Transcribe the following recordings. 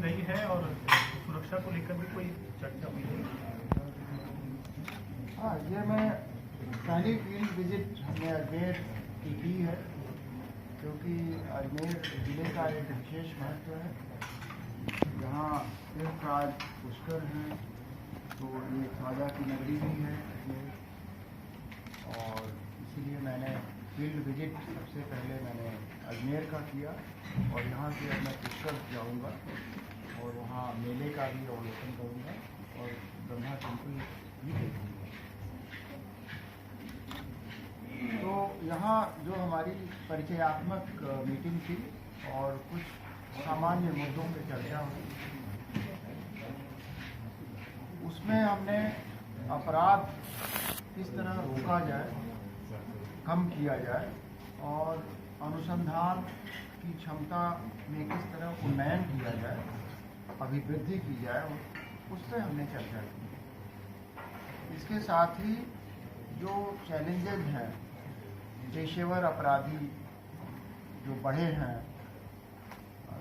नहीं है और सुरक्षा को लेकर भी कोई चर्चा हुई है? हाँ, ये मैं पहली फील्ड विजिट हमने अजमेर की है, क्योंकि अजमेर जिले का एक विशेष महत्व है। यहाँ तीर्थराज पुष्कर हैं, तो ये ख्वाजा की नगरी भी है अजमेर, और इसीलिए मैंने फील्ड विजिट सबसे पहले मैंने अजमेर का किया, और यहाँ से अब मैं पुष्कर जाऊँगा और वहाँ मेले का भी अवलोकन करूँगा और ब्रह्मा टेम्पल भी देखूँगा। तो यहाँ जो हमारी परिचयात्मक मीटिंग थी और कुछ सामान्य मुद्दों पर चर्चा हुई, उसमें हमने अपराध किस तरह रोका जाए, कम किया जाए और अनुसंधान की क्षमता में किस तरह उन्नयन किया जाए, अभिवृद्धि की जाए, उस पर हमने चर्चा की। इसके साथ ही जो चैलेंजेज हैं, पेशेवर अपराधी जो बढ़े हैं,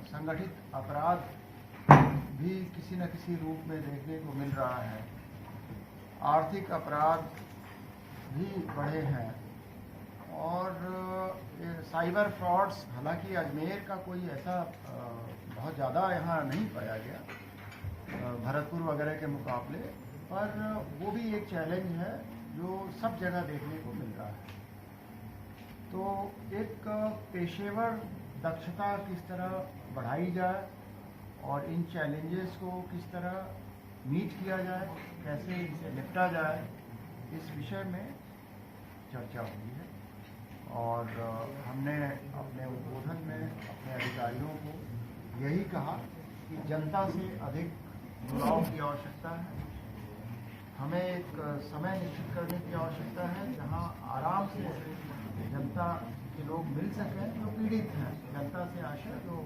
संगठित अपराध भी किसी न किसी रूप में देखने को मिल रहा है, आर्थिक अपराध भी बढ़े हैं, और साइबर फ्रॉड्स, हालांकि अजमेर का कोई ऐसा बहुत ज़्यादा यहाँ नहीं पाया गया भरतपुर वगैरह के मुकाबले, पर वो भी एक चैलेंज है जो सब जगह देखने को मिल रहा है। तो एक पेशेवर दक्षता किस तरह बढ़ाई जाए और इन चैलेंजेस को किस तरह मीट किया जाए, कैसे इनसे निपटा जाए, इस विषय में चर्चा हुई है। और हमने अपने उद्बोधन में अपने अधिकारियों को यही कहा कि जनता से अधिक जुड़ाव की आवश्यकता है। हमें एक समय निश्चित करने की आवश्यकता है जहां आराम से जनता के लोग मिल सकें, जो पीड़ित हैं, जनता से आशय जो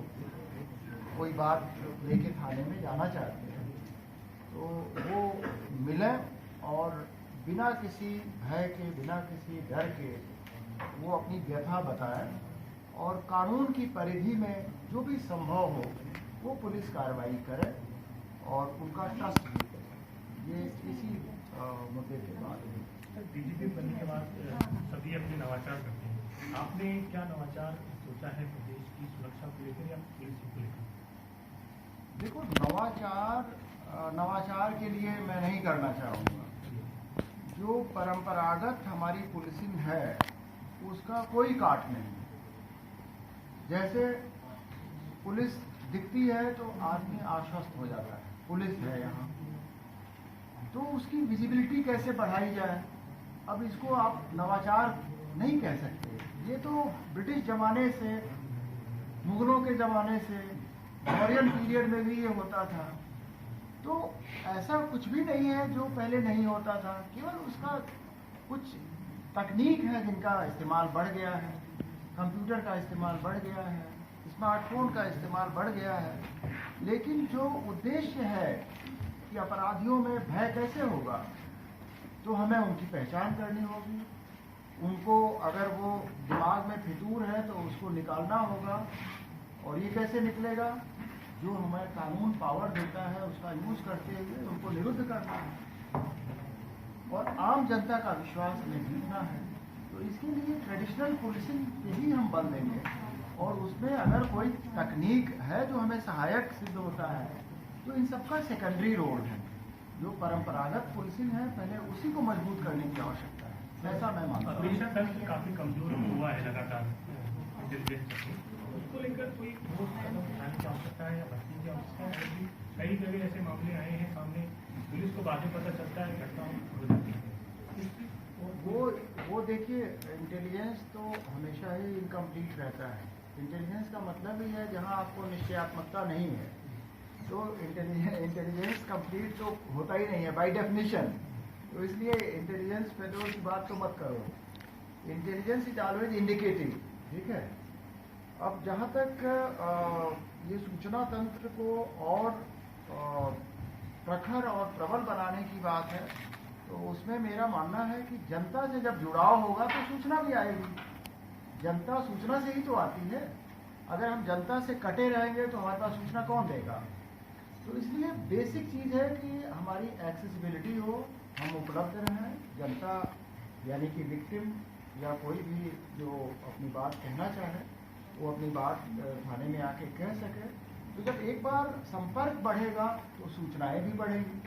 कोई बात लेके थाने में जाना चाहते हैं, तो वो मिलें और बिना किसी भय के, बिना किसी डर के वो अपनी व्यथा बताएं, और कानून की परिधि में जो भी संभव हो वो पुलिस कार्रवाई करे और उनका ट्रस्ट भी करे। ये इसी मुद्दे के बाद डीजीपी बनने के बाद सभी अपने नवाचार करते हैं, आपने क्या नवाचार सोचा है प्रदेश की सुरक्षा को लेकर या पुलिस को लेकर? देखो, नवाचार के लिए मैं नहीं करना चाहूँगा। जो परंपरागत हमारी पुलिसिंग है उसका कोई काट नहीं है। जैसे पुलिस दिखती है तो आदमी आश्वस्त हो जाता है, पुलिस है यहाँ, तो उसकी विजिबिलिटी कैसे बढ़ाई जाए। अब इसको आप नवाचार नहीं कह सकते, ये तो ब्रिटिश ज़माने से, मुगलों के ज़माने से, मौर्यन पीरियड में भी ये होता था। तो ऐसा कुछ भी नहीं है जो पहले नहीं होता था, केवल उसका कुछ तकनीक है जिनका इस्तेमाल बढ़ गया है, कंप्यूटर का इस्तेमाल बढ़ गया है, स्मार्टफोन का इस्तेमाल बढ़ गया है। लेकिन जो उद्देश्य है कि अपराधियों में भय कैसे होगा, तो हमें उनकी पहचान करनी होगी। उनको अगर वो दिमाग में फितूर है तो उसको निकालना होगा, और ये कैसे निकलेगा, जो हमें कानून पावर देता है उसका यूज करते हुए उनको निरुद्ध करना है और आम जनता का विश्वास हमें जीतना है। तो इसके लिए ट्रेडिशनल पुलिसिंग पे ही हम बल देंगे, और उसमें अगर कोई तकनीक है जो हमें सहायक सिद्ध होता है तो इन सबका सेकेंडरी रोल है। जो परंपरागत पुलिसिंग है पहले उसी को मजबूत करने की आवश्यकता है, ऐसा मैं मानता हूँ। पुलिस तंत्र काफी कमजोर हुआ है लगातार, उसको लेकर कोई ठोस कदम उठाने की आवश्यकता है या भर्ती की आवश्यकता है, क्योंकि कई जगह ऐसे मामले आए हैं सामने, पुलिस को बाद में पता चलता है घटना हो जाती है। वो देखिए, इंटेलिजेंस तो हमेशा ही इनकम्प्लीट रहता है। इंटेलिजेंस का मतलब ही है जहाँ आपको निश्चयात्मकता नहीं है, तो इंटेलिजेंस कंप्लीट तो होता ही नहीं है बाय डेफिनेशन। तो इसलिए इंटेलिजेंस फेडरल की बात तो मत करो, इंटेलिजेंस इज ऑलवेज इंडिकेटिव, ठीक है। अब जहाँ तक ये सूचना तंत्र को और प्रखर और प्रबल बनाने की बात है, तो उसमें मेरा मानना है कि जनता से जब जुड़ाव होगा तो सूचना भी आएगी। जनता सूचना से ही तो आती है। अगर हम जनता से कटे रहेंगे तो हमारे पास सूचना कौन देगा। तो इसलिए बेसिक चीज़ है कि हमारी एक्सेसिबिलिटी हो, हम उपलब्ध रहें, जनता यानी कि विक्टिम या कोई भी जो अपनी बात कहना चाहे वो अपनी बात थाने में आके कह सके। तो जब एक बार संपर्क बढ़ेगा तो सूचनाएं भी बढ़ेंगी।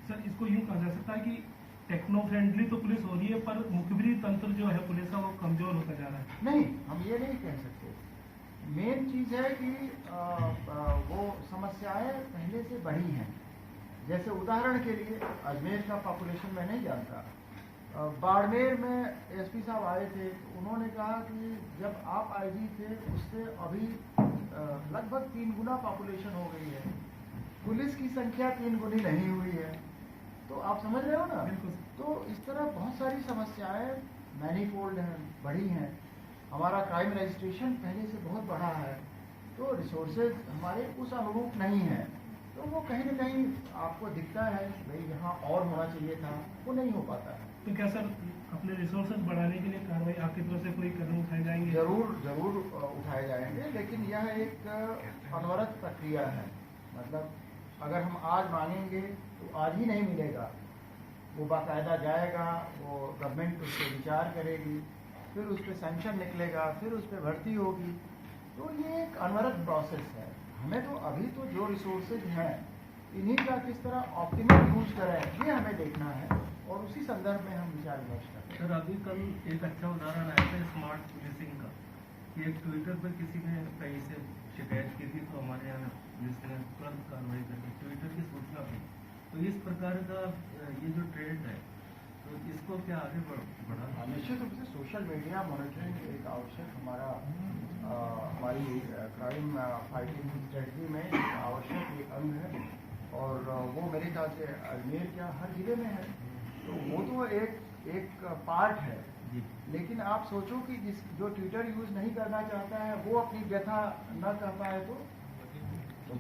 सर, इसको यूँ कहा जा सकता है कि टेक्नो फ्रेंडली तो पुलिस हो रही है, पर मुखबिरी तंत्र जो है पुलिस का वो कमजोर होता जा रहा है। नहीं, हम ये नहीं कह सकते। मेन चीज़ है कि वो समस्याएं पहले से बढ़ी हैं। जैसे उदाहरण के लिए अजमेर का पॉपुलेशन मैं नहीं जानता, बाड़मेर में एसपी साहब आए थे, उन्होंने कहा कि जब आप आईजी थे उससे अभी लगभग 3 गुना पॉपुलेशन हो गई है, पुलिस की संख्या 3 गुनी नहीं हुई है। तो आप समझ रहे हो ना। बिल्कुल। तो इस तरह बहुत सारी समस्याएं मैनीफोल्ड हैं, बढ़ी हैं। हमारा क्राइम रजिस्ट्रेशन पहले से बहुत बढ़ा है, तो रिसोर्सेज हमारे उस अनुरूप नहीं हैं। तो वो कहीं ना कहीं आपको दिखता है भाई यहाँ और होना चाहिए था, वो नहीं हो पाता है। तो क्या सर अपने रिसोर्सेज बढ़ाने के लिए कार्रवाई आपकी तरफ से कोई कदम उठाए जाएंगे? जरूर उठाए जाएंगे, लेकिन यह एक अनवरत प्रक्रिया है। मतलब अगर हम आज मांगेंगे तो आज ही नहीं मिलेगा, वो बाकायदा जाएगा, वो गवर्नमेंट उस पर विचार करेगी, फिर उस पर सैंक्शन निकलेगा, फिर उस पर भर्ती होगी। तो ये एक अनवरत प्रोसेस है। हमें तो अभी तो जो रिसोर्सेज हैं इन्हीं का किस तरह ऑप्टिमल यूज करें ये हमें देखना है, और उसी संदर्भ में हम विचार विमर्श करते हैं। सर, अभी कल एक अच्छा उदाहरण आया था स्मार्ट पुलिसिंग का, कि एक ट्विटर पर किसी ने कहीं से शिकायत की थी, तो हमारे यहाँ पुलिस ने तुरंत कार्रवाई करके ट्विटर की सूचना दी। तो इस प्रकार का ये जो ट्रेंड है, तो इसको क्या आगे बढ़ा? निश्चित रूप से सोशल मीडिया मॉनिटरिंग एक आवश्यक हमारी क्राइम फाइटिंग स्ट्रेटजी में एक आवश्यक एक अंग है, और वो मेरे ख्याल से अजमेर क्या हर जिले में है। तो वो तो एक पार्ट है, लेकिन आप सोचो कि जो ट्विटर यूज नहीं करना चाहता है वो अपनी व्यथा न कर पाए तो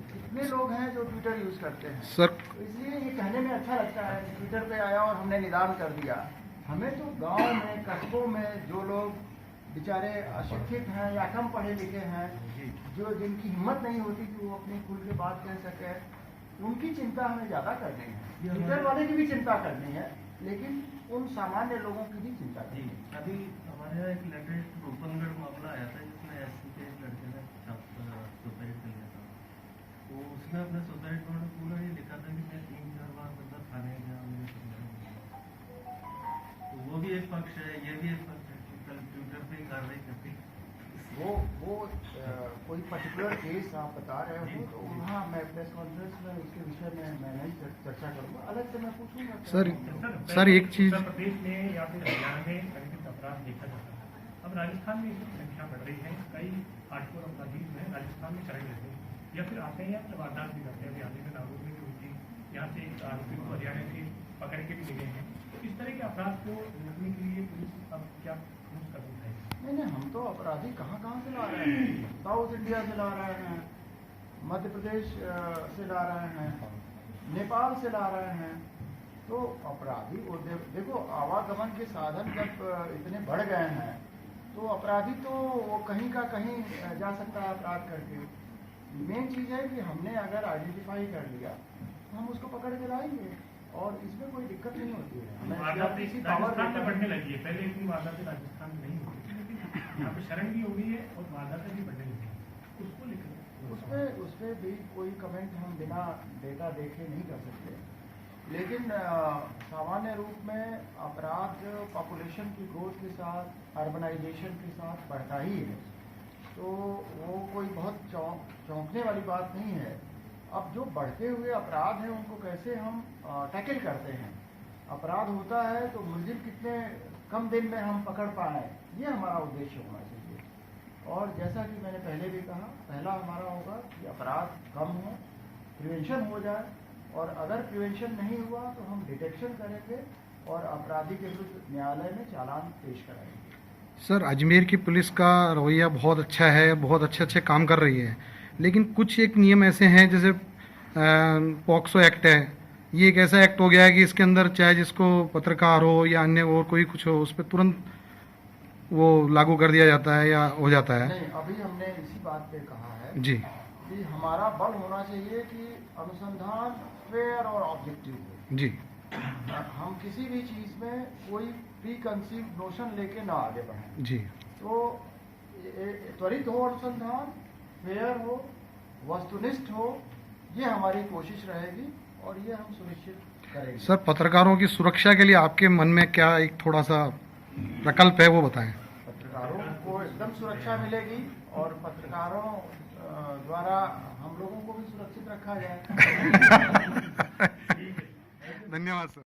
कितने लोग हैं जो ट्विटर यूज करते हैं सर। तो इसलिए ये कहने में अच्छा लगता है कि ट्विटर पे आया और हमने निदान कर दिया। हमें तो गांव में, कस्बों में जो लोग बेचारे अशिक्षित हैं या कम पढ़े लिखे हैं, जो जिनकी हिम्मत नहीं होती कि वो अपनी खुल के बात कह सके, उनकी चिंता हमें ज़्यादा करनी है। ट्विटर वाले की भी चिंता करनी है, लेकिन उन सामान्य लोगों की भी चिंता करनी है। अभी हमारे यहाँ एक लेटेस्ट रूपनगढ़ मामला आया था, जिसमें एससी के एक लड़के ने सुसाइड कर लिया था। तो उसने अपने सुसाइड नोट में पूरा ये लिखा था कि मैं 3-4 बार मतलब थाने गया, मुझे तो वो भी एक पक्ष है, ये भी एक पक्ष है कि कल ट्विटर पे कार्रवाई करती। वो कोई पर्टिकुलर केस आप बता रहे हो तो वहाँ मैं प्रेस कॉन्फ्रेंस में उसके विषय में मैं नहीं चर्चा करूँगा, अलग से मैं पूछूंगा। सर एक चीज़, उत्तर प्रदेश में या फिर हरियाणा में संगठित अपराध देखा जाता है, अब राजस्थान में इसकी संख्या बढ़ रही है। कई हार्डकोर अपराधी जो है राजस्थान में चले जाते हैं या फिर आते हैं या फिर वारदात भी करते हैं। अभी हाल ही में नागौर में भी हुई थी, यहाँ से एक आरोपी को हरियाणा से पकड़ के भी ले गए हैं। तो इस तरह के अपराध को रोकने के लिए पुलिस अब क्या ठोस कदम उठाएगी? नहीं, हम तो अपराधी कहाँ से ला रहे हैं। साउथ इंडिया से ला रहे हैं, मध्य प्रदेश से ला रहे हैं, नेपाल से ला रहे हैं। तो अपराधी देखो, आवागमन के साधन जब इतने बढ़ गए हैं तो अपराधी तो वो कहीं का कहीं जा सकता है अपराध करके। मेन चीज़ है कि हमने अगर आइडेंटिफाई कर लिया तो हम उसको पकड़ के लाएंगे, और इसमें कोई दिक्कत नहीं होती है। राजस्थान में बढ़ने लगी है, पहले इतनी वारदातें राजस्थान में नहीं होती थी, लेकिन यहाँ पे शरण भी हो गई है और वारदातें भी बढ़ने लगी है। उसको लेकर उस पर भी कोई कमेंट हम बिना डेटा देखे नहीं कर सकते, लेकिन सामान्य रूप में अपराध पॉपुलेशन की ग्रोथ के साथ, अर्बनाइजेशन के साथ बढ़ता ही है। तो वो कोई बहुत चौंकने वाली बात नहीं है। अब जो बढ़ते हुए अपराध हैं उनको कैसे हम टैकल करते हैं, अपराध होता है तो मुलजिम कितने कम दिन में हम पकड़ पाएँ, ये हमारा उद्देश्य होना चाहिए। और जैसा कि मैंने पहले भी कहा, पहला हमारा होगा कि अपराध कम हो, प्रिवेंशन हो जाए, और अगर प्रिवेंशन नहीं हुआ तो हम डिटेक्शन करेंगे और अपराधी के विरुद्ध न्यायालय में चालान पेश कराएंगे। सर अजमेर की पुलिस का रवैया बहुत अच्छा है, बहुत अच्छे काम कर रही है, लेकिन कुछ एक नियम ऐसे हैं, जैसे पॉक्सो एक्ट है, ये एक ऐसा एक्ट हो गया है कि इसके अंदर चाहे जिसको पत्रकार हो या अन्य और कोई कुछ हो, उस पर तुरंत वो लागू कर दिया जाता है या हो जाता है। नहीं, अभी हमने इसी बात पे कहा है जी कि हमारा बल होना चाहिए कि अनुसंधान फेयर और ऑब्जेक्टिव हो। जी हम किसी भी चीज़ में कोई प्री कंसीव नोशन लेके ना आगे बढ़ें। जी तो त्वरित हो अनुसंधान, फेयर हो, वस्तुनिष्ठ हो, ये हमारी कोशिश रहेगी और ये हम सुनिश्चित करेंगे। सर, पत्रकारों की सुरक्षा के लिए आपके मन में क्या एक थोड़ा सा प्रकल्प है, वो बताएं। पत्रकारों को एकदम सुरक्षा मिलेगी और पत्रकारों द्वारा हम लोगों को भी सुरक्षित रखा जाए। धन्यवाद सर।